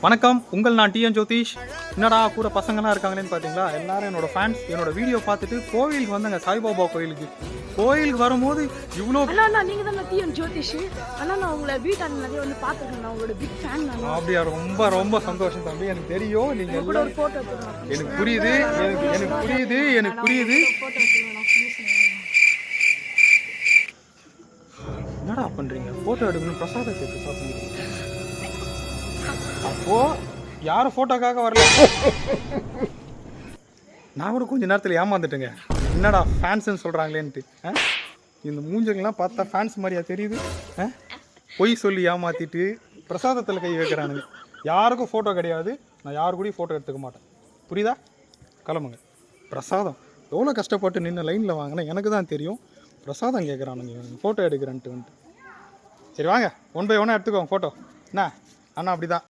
வணக்கம், உங்கள் நான் டிஎன் ஜோதிஷ். என்னடா கூட பசங்களாம் இருக்காங்களேன்னு பார்த்தீங்களா? எல்லாரும் என்னோட ஃபேன்ஸ். என்னோட வீடியோ பார்த்துட்டு கோவிலுக்கு வந்தாங்க, சாய்பாபா கோயிலுக்கு. கோயிலுக்கு வரும்போது இவ்வளோ அண்ணா நீங்கள் தான் டிஎன் ஜோதிஷ் அண்ணா. நான் உங்களை வீட்டாண்ட நிறைய வந்து பார்த்துருக்கேன், உங்களோட பிக் ஃபேன். அப்படியா? ரொம்ப ரொம்ப சந்தோஷம் தம்பி. எனக்கு தெரியும் நீங்கள் கூட ஒரு ஃபோட்டோ எடுத்துக்கலாம். எனக்கு புரியுது, எனக்கு புரியுது. என்னடா பண்ணுறீங்க? ஃபோட்டோ எடுக்கணும், பிரசாதத்தை எடுத்து சாப்பிடுங்க. அப்போ யாரும் ஃபோட்டோக்காக வரல. நான் கூட கொஞ்ச நேரத்தில் ஏமாந்துட்டேங்க. என்னடா ஃபேன்ஸ்ன்னு சொல்கிறாங்களேன்ட்டு. இந்த மூஞ்சங்கள்லாம் பார்த்தா ஃபேன்ஸ் மாதிரியா தெரியுது? பொய் சொல்லி ஏமாற்றிட்டு பிரசாதத்தில் கை வைக்கிறானுங்க. யாருக்கும் ஃபோட்டோ கிடையாது. நான் யாரு கூடயும் ஃபோட்டோ எடுத்துக்க மாட்டேன். புரியுதா? கிளம்புங்க. பிரசாதம் எவ்வளோ கஷ்டப்பட்டு நின்று லைனில் வாங்கினேன் எனக்கு தான் தெரியும். பிரசாதம் கேட்குறானுங்க, ஃபோட்டோ எடுக்கிறேன்ட்டு வந்துட்டு. சரி வாங்க, 1 by 1 எடுத்துக்கோங்க ஃபோட்டோ. என்ன அண்ணா? அப்படி தான்.